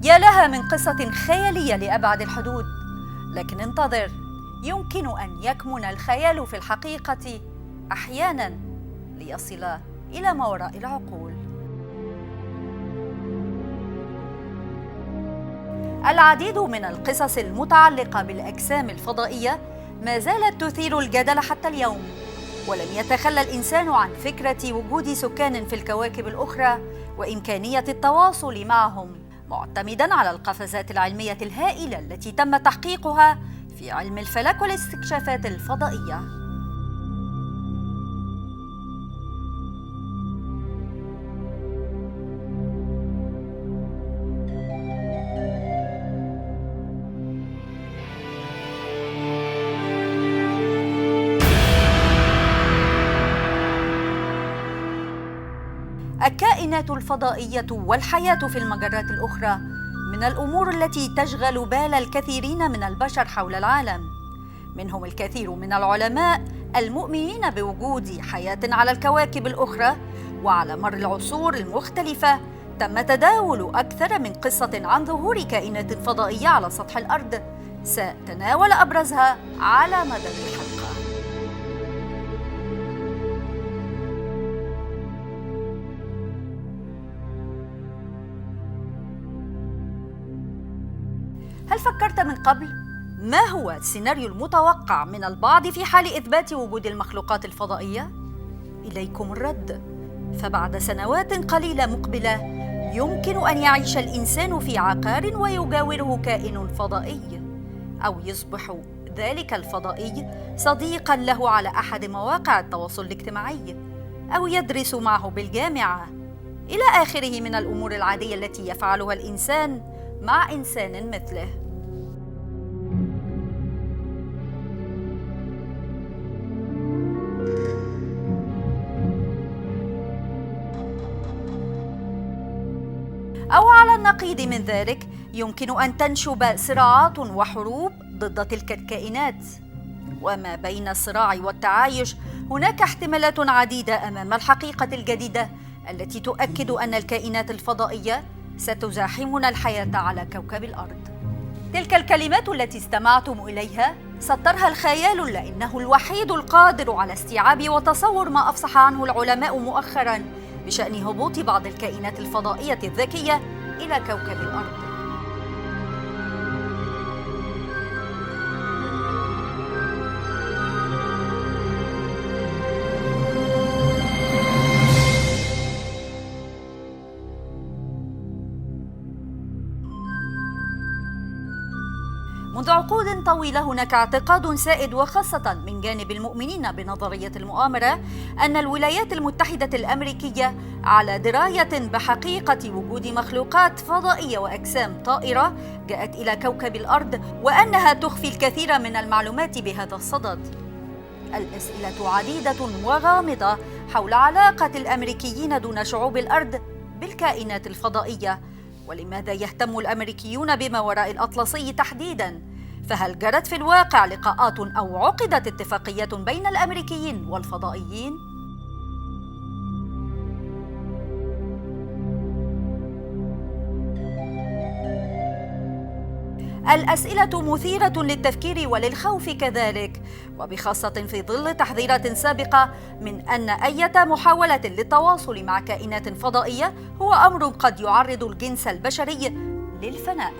يا لها من قصة خيالية لأبعد الحدود، لكن انتظر، يمكن أن يكمن الخيال في الحقيقة أحياناً ليصل إلى ما وراء العقول. العديد من القصص المتعلقة بالأجسام الفضائية ما زالت تثير الجدل حتى اليوم، ولم يتخلى الإنسان عن فكرة وجود سكان في الكواكب الأخرى وإمكانية التواصل معهم، معتمداً على القفزات العلمية الهائلة التي تم تحقيقها في علم الفلك والاستكشافات الفضائية. الكائنات الفضائية والحياة في المجرات الأخرى من الأمور التي تشغل بال الكثيرين من البشر حول العالم، منهم الكثير من العلماء المؤمنين بوجود حياة على الكواكب الأخرى. وعلى مر العصور المختلفة تم تداول أكثر من قصة عن ظهور كائنات فضائية على سطح الأرض، سأتناول أبرزها على مدى الحلقة. هل فكرت من قبل ما هو السيناريو المتوقع من البعض في حال إثبات وجود المخلوقات الفضائية؟ إليكم الرد، فبعد سنوات قليلة مقبلة يمكن أن يعيش الإنسان في عقار ويجاوره كائن فضائي، أو يصبح ذلك الفضائي صديقاً له على أحد مواقع التواصل الاجتماعي، أو يدرس معه بالجامعة، إلى آخره من الأمور العادية التي يفعلها الإنسان مع إنسان مثله. أو على النقيض من ذلك يمكن أن تنشب صراعات وحروب ضد تلك الكائنات، وما بين الصراع والتعايش هناك احتمالات عديدة أمام الحقيقة الجديدة التي تؤكد أن الكائنات الفضائية ستزاحمنا الحياة على كوكب الأرض. تلك الكلمات التي استمعتم إليها سطرها الخيال، لأنه الوحيد القادر على استيعاب وتصور ما أفصح عنه العلماء مؤخراً بشأن هبوط بعض الكائنات الفضائية الذكية إلى كوكب الأرض. منذ عقود طويلة هناك اعتقاد سائد، وخاصة من جانب المؤمنين بنظرية المؤامرة، أن الولايات المتحدة الأمريكية على دراية بحقيقة وجود مخلوقات فضائية وأجسام طائرة جاءت إلى كوكب الأرض، وأنها تخفي الكثير من المعلومات بهذا الصدد. الأسئلة عديدة وغامضة حول علاقة الأمريكيين دون شعوب الأرض بالكائنات الفضائية، ولماذا يهتم الأمريكيون بما وراء الأطلسي تحديداً؟ فهل جرت في الواقع لقاءات أو عقدت اتفاقيات بين الأمريكيين والفضائيين؟ الأسئلة مثيرة للتفكير وللخوف كذلك، وبخاصة في ظل تحذيرات سابقة من أن أي محاولة للتواصل مع كائنات فضائية هو أمر قد يعرض الجنس البشري للفناء.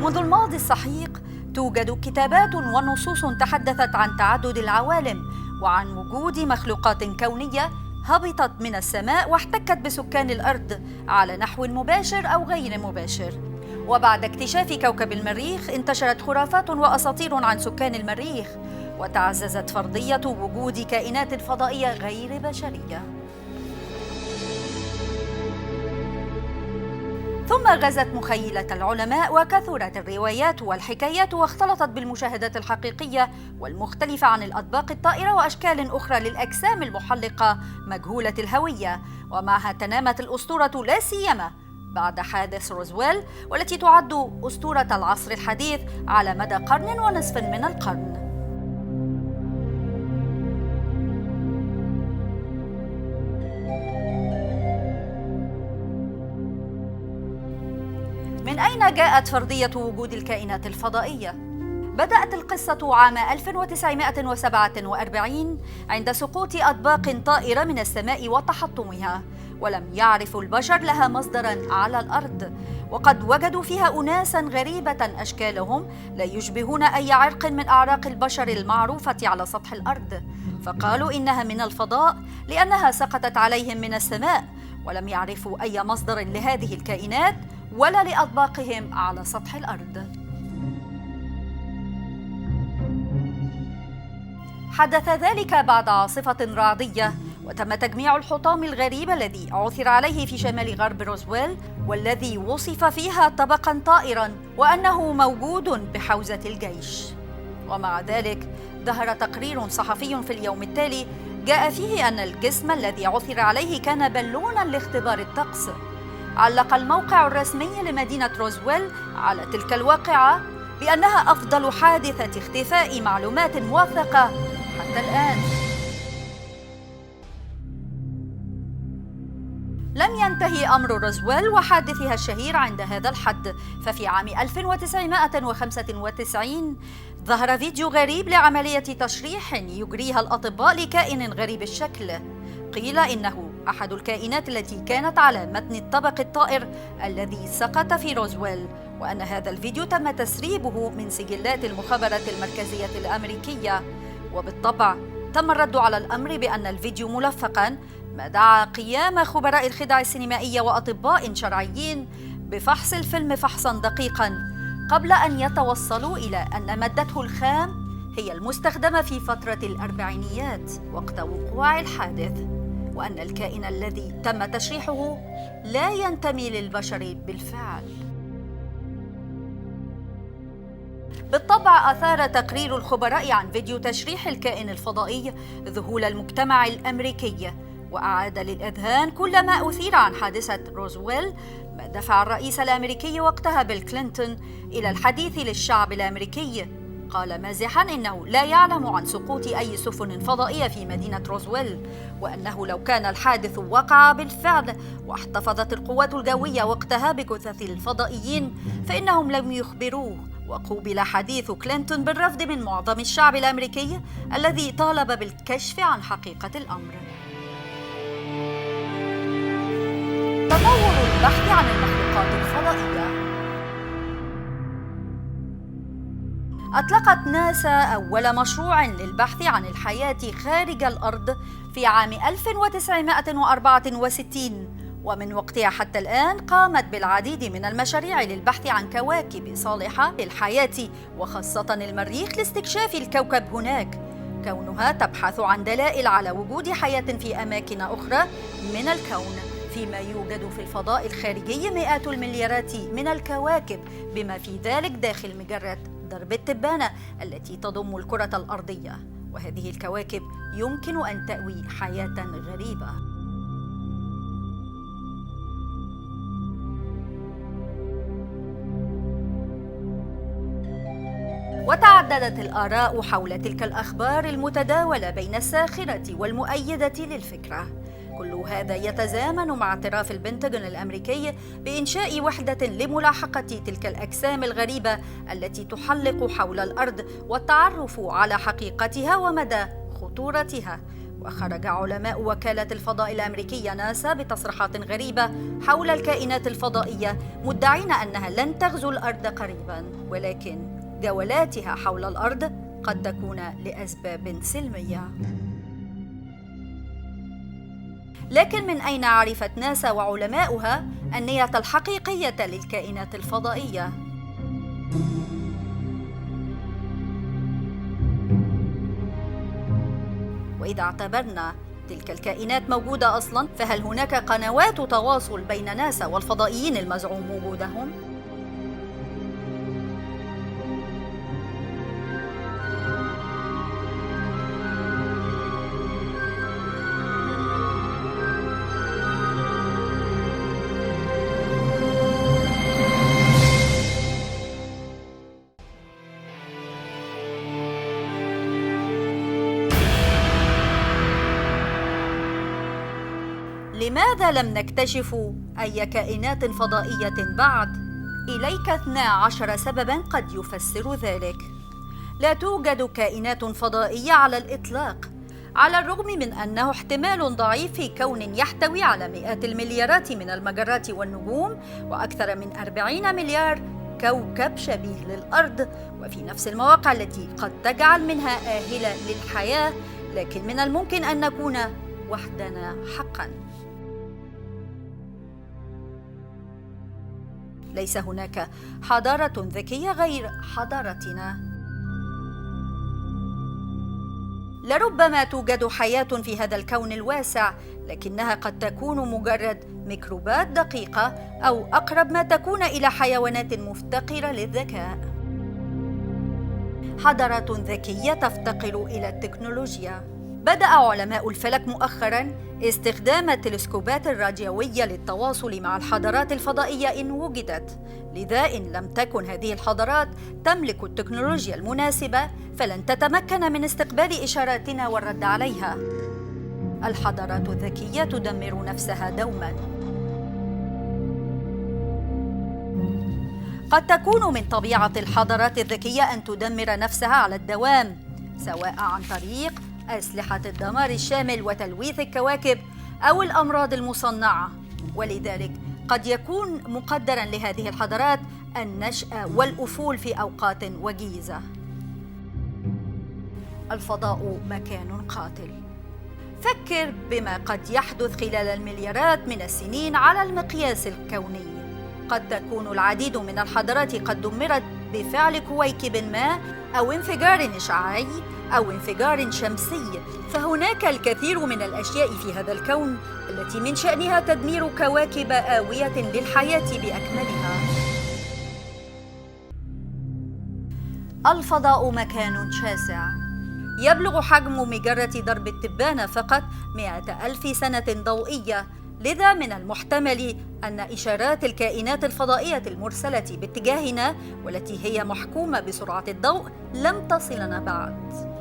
منذ الماضي السحيق توجد كتابات ونصوص تحدثت عن تعدد العوالم وعن وجود مخلوقات كونية هبطت من السماء واحتكت بسكان الأرض على نحو مباشر أو غير مباشر. وبعد اكتشاف كوكب المريخ انتشرت خرافات وأساطير عن سكان المريخ، وتعززت فرضية وجود كائنات فضائية غير بشرية. ثم غزت مخيلة العلماء وكثرت الروايات والحكايات، واختلطت بالمشاهدات الحقيقية والمختلفة عن الأطباق الطائرة وأشكال أخرى للأجسام المحلقة مجهولة الهوية، ومعها تنامت الأسطورة لا سيما بعد حادث روزويل، والتي تعد أسطورة العصر الحديث على مدى قرن ونصف من القرن. من أين جاءت فرضية وجود الكائنات الفضائية؟ بدأت القصة عام 1947 عند سقوط أطباق طائرة من السماء وتحطمها، ولم يعرف البشر لها مصدراً على الأرض، وقد وجدوا فيها أناساً غريبة أشكالهم لا يشبهون أي عرق من أعراق البشر المعروفة على سطح الأرض، فقالوا إنها من الفضاء لأنها سقطت عليهم من السماء، ولم يعرفوا أي مصدر لهذه الكائنات ولا لأطباقهم على سطح الأرض. حدث ذلك بعد عاصفة رعدية، وتم تجميع الحطام الغريب الذي عثر عليه في شمال غرب روزويل، والذي وصف فيها طبقاً طائراً وأنه موجود بحوزة الجيش. ومع ذلك ظهر تقرير صحفي في اليوم التالي جاء فيه أن الجسم الذي عثر عليه كان بالوناً لاختبار الطقس. علق الموقع الرسمي لمدينة روزويل على تلك الواقعة بأنها أفضل حادثة اختفاء معلومات موثقة حتى الآن. لم ينتهي أمر روزويل وحادثها الشهير عند هذا الحد، ففي عام 1995 ظهر فيديو غريب لعملية تشريح يجريها الأطباء لكائن غريب الشكل. قيل إنه أحد الكائنات التي كانت على متن الطبق الطائر الذي سقط في روزويل، وأن هذا الفيديو تم تسريبه من سجلات المخابرات المركزية الأمريكية. وبالطبع تم الرد على الأمر بأن الفيديو ملفقاً، ما دعا قيام خبراء الخدع السينمائية وأطباء شرعيين بفحص الفيلم فحصاً دقيقاً قبل أن يتوصلوا إلى أن مادته الخام هي المستخدمة في فترة الأربعينيات وقت وقوع الحادث، وأن الكائن الذي تم تشريحه لا ينتمي للبشر بالفعل. بالطبع أثار تقرير الخبراء عن فيديو تشريح الكائن الفضائي ذهول المجتمع الأمريكي، وأعاد للأذهان كل ما أثير عن حادثة روزويل، ما دفع الرئيس الأمريكي وقتها بيل كلينتون إلى الحديث للشعب الأمريكي. قال مازحاً إنه لا يعلم عن سقوط أي سفن فضائية في مدينة روزويل، وأنه لو كان الحادث وقع بالفعل واحتفظت القوات الجوية وقتها بجثث الفضائيين فإنهم لم يخبروه. وقوبل حديث كلينتون بالرفض من معظم الشعب الأمريكي الذي طالب بالكشف عن حقيقة الأمر. تطور البحث عن المخلوقات الفضائية. أطلقت ناسا أول مشروع للبحث عن الحياة خارج الأرض في عام 1964، ومن وقتها حتى الآن قامت بالعديد من المشاريع للبحث عن كواكب صالحة للحياة، وخاصة المريخ لاستكشاف الكوكب هناك، كونها تبحث عن دلائل على وجود حياة في أماكن أخرى من الكون، فيما يوجد في الفضاء الخارجي مئات المليارات من الكواكب، بما في ذلك داخل مجرة درب التبانة التي تضم الكرة الأرضية، وهذه الكواكب يمكن أن تأوي حياة غريبة. وتعددت الآراء حول تلك الأخبار المتداولة بين الساخرة والمؤيدة للفكرة. كل هذا يتزامن مع اعتراف البنتاغون الأمريكي بإنشاء وحدة لملاحقة تلك الأجسام الغريبة التي تحلق حول الأرض والتعرف على حقيقتها ومدى خطورتها. وخرج علماء وكالة الفضاء الأمريكية ناسا بتصريحات غريبة حول الكائنات الفضائية، مدعين أنها لن تغزو الأرض قريباً، ولكن جولاتها حول الأرض قد تكون لأسباب سلمية. لكن من أين عرفت ناسا وعلماؤها النية الحقيقية للكائنات الفضائية؟ وإذا اعتبرنا تلك الكائنات موجودة أصلاً، فهل هناك قنوات تواصل بين ناسا والفضائيين المزعوم وجودهم؟ لماذا لم نكتشف أي كائنات فضائية بعد؟ إليك 12 سبباً قد يفسر ذلك. لا توجد كائنات فضائية على الإطلاق، على الرغم من أنه احتمال ضعيف في كون يحتوي على مئات المليارات من المجرات والنجوم وأكثر من 40 مليار كوكب شبيه للأرض، وفي نفس المواقع التي قد تجعل منها آهلة للحياة، لكن من الممكن أن نكون وحدنا حقاً. ليس هناك حضارة ذكية غير حضارتنا. لربما توجد حياة في هذا الكون الواسع، لكنها قد تكون مجرد ميكروبات دقيقة أو أقرب ما تكون إلى حيوانات مفتقرة للذكاء. حضارة ذكية تفتقر إلى التكنولوجيا. بدأ علماء الفلك مؤخراً استخدام التلسكوبات الراديوية للتواصل مع الحضارات الفضائية إن وجدت، لذا إن لم تكن هذه الحضارات تملك التكنولوجيا المناسبة فلن تتمكن من استقبال إشاراتنا والرد عليها. الحضارات الذكية تدمر نفسها دوماً. قد تكون من طبيعة الحضارات الذكية أن تدمر نفسها على الدوام، سواء عن طريق أسلحة الدمار الشامل وتلويث الكواكب أو الأمراض المصنعة، ولذلك قد يكون مقدراً لهذه الحضارات النشأة والأفول في أوقات وجيزة. الفضاء مكان قاتل. فكر بما قد يحدث خلال المليارات من السنين على المقياس الكوني. قد تكون العديد من الحضارات قد دمرت بفعل كويكب ما أو انفجار إشعاعي أو انفجار شمسي، فهناك الكثير من الأشياء في هذا الكون التي من شأنها تدمير كواكب آوية للحياة بأكملها. الفضاء مكان شاسع. يبلغ حجم مجرة درب التبانة فقط 100,000 سنة ضوئية، لذا من المحتمل أن إشارات الكائنات الفضائية المرسلة باتجاهنا والتي هي محكومة بسرعة الضوء لم تصلنا بعد.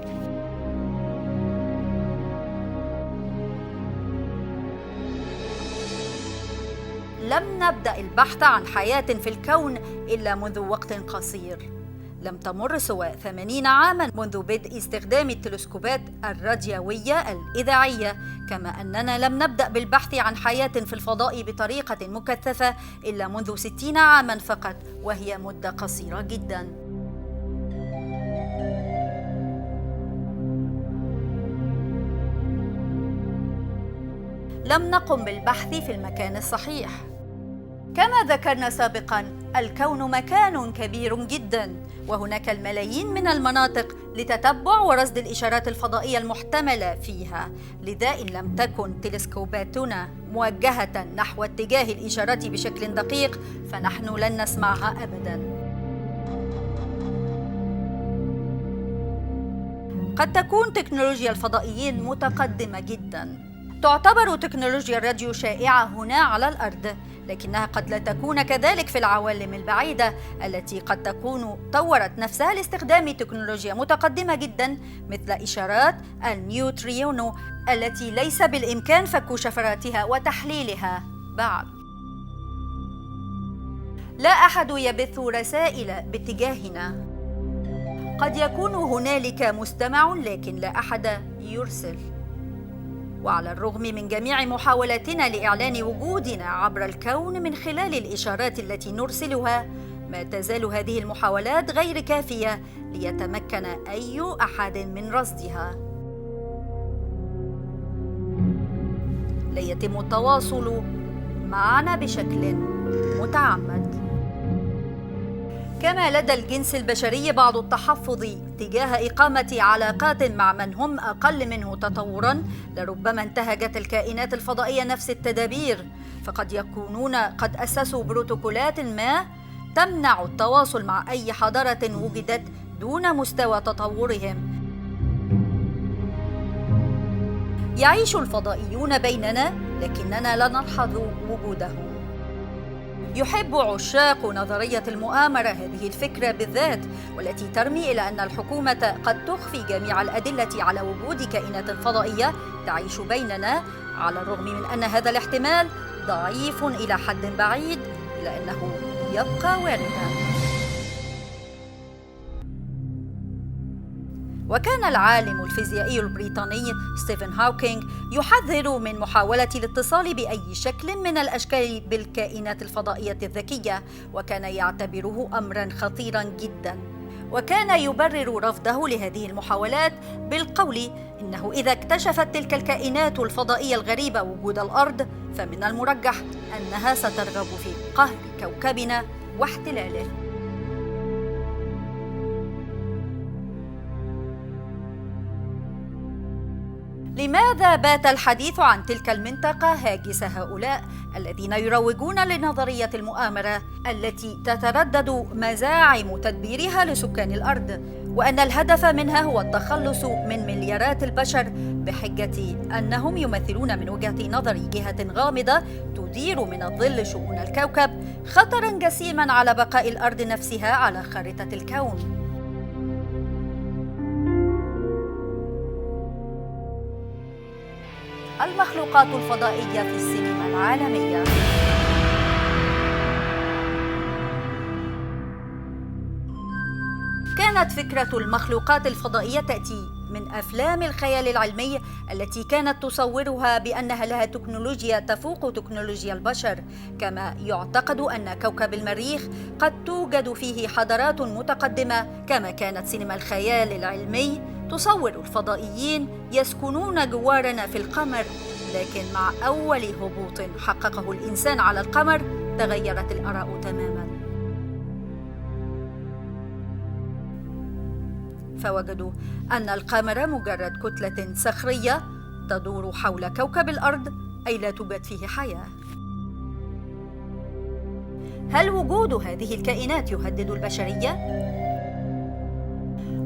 لم نبدأ البحث عن حياة في الكون إلا منذ وقت قصير. لم تمر سوى 80 عاماً منذ بدء استخدام التلسكوبات الراديوية الإذاعية، كما أننا لم نبدأ بالبحث عن حياة في الفضاء بطريقة مكثفة إلا منذ 60 عاماً فقط، وهي مدة قصيرة جداً. لم نقم بالبحث في المكان الصحيح. كما ذكرنا سابقاً، الكون مكان كبير جداً، وهناك الملايين من المناطق لتتبع ورصد الإشارات الفضائية المحتملة فيها، لذا إن لم تكن تلسكوباتنا موجهة نحو اتجاه الإشارات بشكل دقيق فنحن لن نسمعها أبداً. قد تكون تكنولوجيا الفضائيين متقدمة جداً. تعتبر تكنولوجيا الراديو شائعة هنا على الأرض، لكنها قد لا تكون كذلك في العوالم البعيدة التي قد تكون طورت نفسها لاستخدام تكنولوجيا متقدمة جدا مثل إشارات النيوترينو التي ليس بالإمكان فك شفراتها وتحليلها بعد. لا أحد يبث رسائل باتجاهنا. قد يكون هنالك مستمع لكن لا أحد يرسل. وعلى الرغم من جميع محاولاتنا لإعلان وجودنا عبر الكون من خلال الإشارات التي نرسلها، ما تزال هذه المحاولات غير كافية ليتمكن أي أحد من رصدها. لا يتم التواصل معنا بشكل متعمد. كما لدى الجنس البشري بعض التحفظ تجاه إقامة علاقات مع من هم أقل منه تطوراً، لربما انتهجت الكائنات الفضائية نفس التدابير، فقد يكونون قد أسسوا بروتوكولات ما تمنع التواصل مع أي حضارة وجدت دون مستوى تطورهم. يعيش الفضائيون بيننا لكننا لا نلحظ وجودهم. يحب عشاق نظرية المؤامرة هذه الفكرة بالذات، والتي ترمي إلى أن الحكومة قد تخفي جميع الأدلة على وجود كائنات فضائية تعيش بيننا، على الرغم من أن هذا الاحتمال ضعيف إلى حد بعيد، إلا أنه يبقى واردا. وكان العالم الفيزيائي البريطاني ستيفن هوكينج يحذر من محاولة الاتصال بأي شكل من الأشكال بالكائنات الفضائية الذكية، وكان يعتبره أمراً خطيراً جداً. وكان يبرر رفضه لهذه المحاولات بالقول إنه إذا اكتشفت تلك الكائنات الفضائية الغريبة وجود الأرض، فمن المرجح أنها سترغب في قهر كوكبنا واحتلاله. لماذا بات الحديث عن تلك المنطقة هاجس هؤلاء الذين يروجون لنظرية المؤامرة التي تتردد مزاعم تدبيرها لسكان الأرض، وأن الهدف منها هو التخلص من مليارات البشر بحجة أنهم يمثلون من وجهة نظر جهة غامضة تدير من الظل شؤون الكوكب خطراً جسيماً على بقاء الأرض نفسها على خارطة الكون؟ المخلوقات الفضائية في السينما العالمية. كانت فكرة المخلوقات الفضائية تأتي من أفلام الخيال العلمي التي كانت تصورها بأنها لها تكنولوجيا تفوق تكنولوجيا البشر، كما يعتقد أن كوكب المريخ قد توجد فيه حضارات متقدمة، كما كانت سينما الخيال العلمي تصور الفضائيين يسكنون جوارنا في القمر. لكن مع أول هبوط حققه الإنسان على القمر تغيرت الآراء تماماً، فوجدوا أن القمر مجرد كتلة صخرية تدور حول كوكب الأرض، أي لا توجد فيه حياة. هل وجود هذه الكائنات يهدد البشرية؟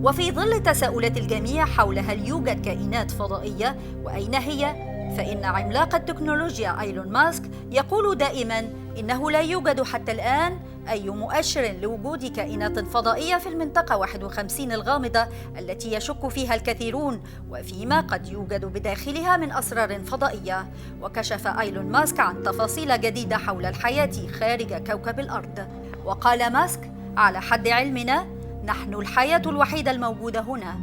وفي ظل تساؤلات الجميع حول هل يوجد كائنات فضائية وأين هي، فإن عملاق التكنولوجيا إيلون ماسك يقول دائماً إنه لا يوجد حتى الآن أي مؤشر لوجود كائنات فضائية في المنطقة 51 الغامضة التي يشك فيها الكثيرون، وفيما قد يوجد بداخلها من أسرار فضائية. وكشف إيلون ماسك عن تفاصيل جديدة حول الحياة خارج كوكب الأرض، وقال ماسك: على حد علمنا نحن الحياة الوحيدة الموجودة هنا.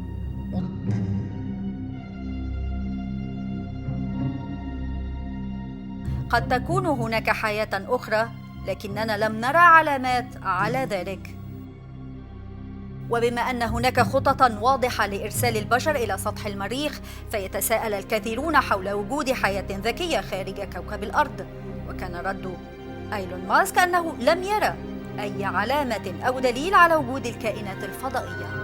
قد تكون هناك حياة أخرى، لكننا لم نرى علامات على ذلك. وبما أن هناك خططاً واضحة لإرسال البشر إلى سطح المريخ، فيتساءل الكثيرون حول وجود حياة ذكية خارج كوكب الأرض. وكان رد إيلون ماسك أنه لم يرى أي علامة أو دليل على وجود الكائنات الفضائية.